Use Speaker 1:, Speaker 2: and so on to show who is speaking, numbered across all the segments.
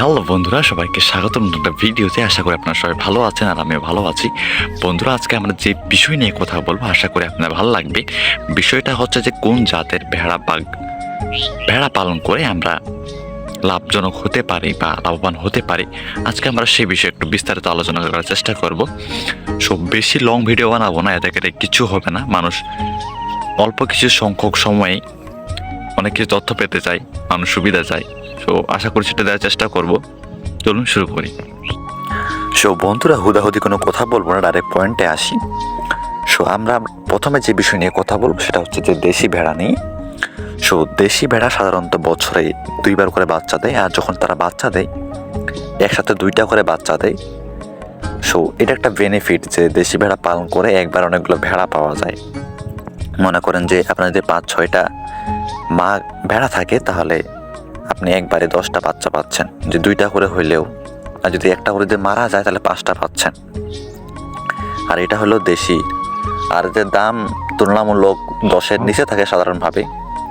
Speaker 1: Hello বন্ধুরা, সবাইকে স্বাগতম একটা ভিডিওতে। আশা করি আপনারা সবাই ভালো আছেন আর আমিও ভালো আছি। বন্ধুরা, আজকে আমরা যে বিষয় নিয়ে কথা বলবো আশা করি আপনার ভালো লাগবে। বিষয়টা হচ্ছে যে কোন জাতের ভেড়া পালন করে আমরা লাভজনক হতে পারি বা লাভবান হতে পারি। আজকে আমরা সেই বিষয়ে একটু বিস্তারিত আলোচনা করার চেষ্টা করব। সো বেশি লং ভিডিও বানাবো না, এতে করে কিছু হবে না। মানুষ অল্প কিছু সংখ্যক সময়ে অনেক কিছু তথ্য পেতে চায়, মানুষ সুবিধা চায়। সো আশা করি সেটা দেওয়ার চেষ্টা করব। চলুন শুরু করি।
Speaker 2: সো বন্ধুরা, হুদাহুদি কোনো কথা বলবো না, ডাইরেক্ট পয়েন্টে আসি। সো আমরা প্রথমে যে বিষয় নিয়ে কথা বলবো সেটা হচ্ছে যে দেশি ভেড়া নিয়ে। সো দেশি ভেড়া সাধারণত বছরে 2বার করে বাচ্চা দেয়, আর যখন তারা বাচ্চা দেয় একসাথে 2টা করে বাচ্চা দেয়। সো এটা একটা বেনিফিট যে দেশি ভেড়া পালন করে একবার অনেকগুলো ভেড়া পাওয়া যায়। মনে করেন যে আপনার যদি 5-6টা মা ভেড়া থাকে তাহলে আপনি একবারে 10টা বাচ্চা পাচ্ছেন, যে 2টা করে হইলেও। আর যদি একটা করে যদি মারা যায় তাহলে 5টা পাচ্ছেন। আর এটা হলো দেশি। আর এদের দাম তুলনামূলক 10-এর নিচে থাকে সাধারণভাবে।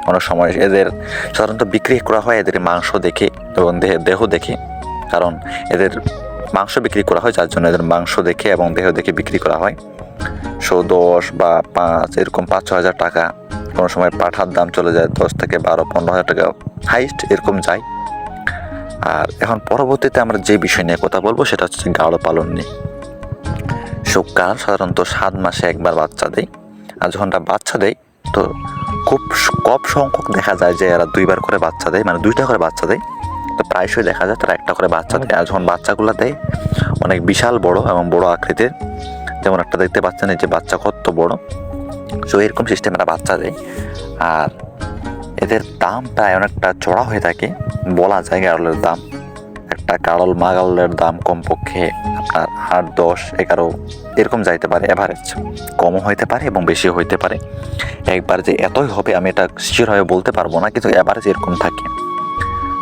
Speaker 2: অনেক সময় এদের সাধারণত বিক্রি করা হয় এদের মাংস দেখে এবং দেহ দেখে, কারণ এদের মাংস বিক্রি করা হয়, যার জন্য এদের মাংস দেখে এবং দেহ দেখে বিক্রি করা হয়। 10 বা 5 এরকম 5-6 হাজার টাকা। কোনো সময় পাঠার দাম চলে যায় 10 থেকে 12-15 হাজার টাকা হাইস্ট, এরকম যায়। আর এখন পরবর্তীতে আমরা যে বিষয় নিয়ে কথা বলবো সেটা হচ্ছে গাড়ল পালন নিয়ে। সো গাড়ল সাধারণত 7 মাসে একবার বাচ্চা দেয়। আর যখন বাচ্চা দেয় তো খুব কম সংখ্যক দেখা যায় যে এরা 2বার করে বাচ্চা দেয়, মানে 2টা করে বাচ্চা দেয়। তো প্রায়শই দেখা যায় তারা একটা করে বাচ্চা দেয়। আর যখন বাচ্চাগুলো দেয় অনেক বিশাল বড় এবং বড় আকৃতির, যেমন একটা দেখতে পাচ্ছেন এই যে বাচ্চা কত বড়। সো এরকম সিস্টেমে বাচ্চা দেয়। আর এদের দাম প্রায় অনেকটা চড়া হয়ে থাকে। বলা যায় গাড়লের দাম, একটা গাড়ল মা গাড়লের দাম কমপক্ষে আপনার 8-10-11 এরকম যাইতে পারে। এভারেজ কমও হইতে পারে এবং বেশিও হইতে পারে। একবার যে এতই হবে আমি এটা শিওরভাবে বলতে পারবো না, কিন্তু এভারেজ এরকম থাকে।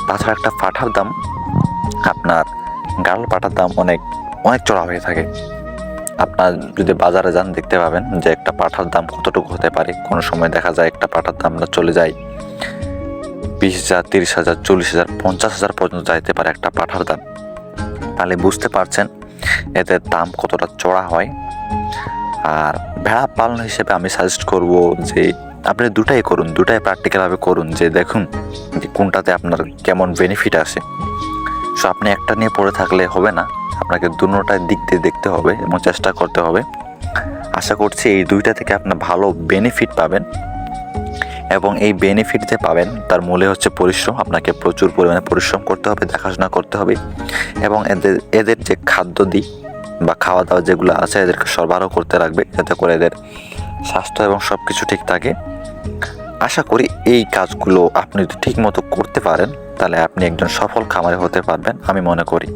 Speaker 2: তাছাড়া একটা পাঠার দাম, আপনার গাড়ল পাঠার দাম অনেক অনেক চড়া হয়ে থাকে। আপনার যদি বাজারে যান দেখতে পাবেন যে একটা পাঠার দাম কতটুকু হতে পারে। কোনো সময় দেখা যায় একটা পাঠার দামটা চলে যায় 20,000, 30,000, 40,000, 50,000 পর্যন্ত যাইতে পারে একটা পাঠার দাম। তাহলে বুঝতে পারছেন এদের দাম কতটা চড়া হয়। আর ভেড়া পালন হিসেবে আমি সাজেস্ট করব যে আপনি দুটাই করুন, দুটাই প্র্যাকটিক্যালভাবে করুন, যে দেখুন যে কোনটাতে আপনার কেমন বেনিফিট আসে। সো আপনি একটা নিয়ে পড়ে থাকলে হবে না, আপনাকে দুটোটাই দিক দিয়ে দেখতে হবে এবং চেষ্টা করতে হবে। আশা করছি এই 2টা থেকে আপনি ভালো বেনিফিট পাবেন, এবং এই বেনিফিট যে পাবেন তার মূলে হচ্ছে পরিশ্রম। আপনাকে প্রচুর পরিমাণে পরিশ্রম করতে হবে, দেখাশোনা করতে হবে, এবং এদের যে খাদ্য দিই বা খাওয়া দাওয়া যেগুলো আছে এদেরকে সরবরাহ করতে রাখবে, যাতে করে এদের স্বাস্থ্য এবং সব কিছু ঠিক থাকে। আশা করি এই কাজগুলো আপনি যদি ঠিক মতো করতে পারেন তাহলে আপনি একজন সফল খামারি হতে পারবেন, আমি মনে করি।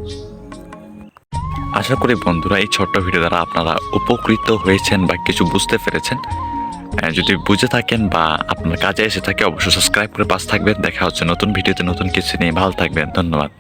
Speaker 1: আশা করি বন্ধুরা এই ছোট্ট ভিডিও দ্বারা আপনারা উপকৃত হয়েছেন বা কিছু বুঝতে পেরেছেন। যদি বুঝে থাকেন বা আপনার কাজে এসে থাকে অবশ্যই সাবস্ক্রাইব করে পাশে থাকবেন। দেখা হচ্ছে নতুন ভিডিওতে নতুন কিছু নিয়ে। ভালো থাকবেন, ধন্যবাদ।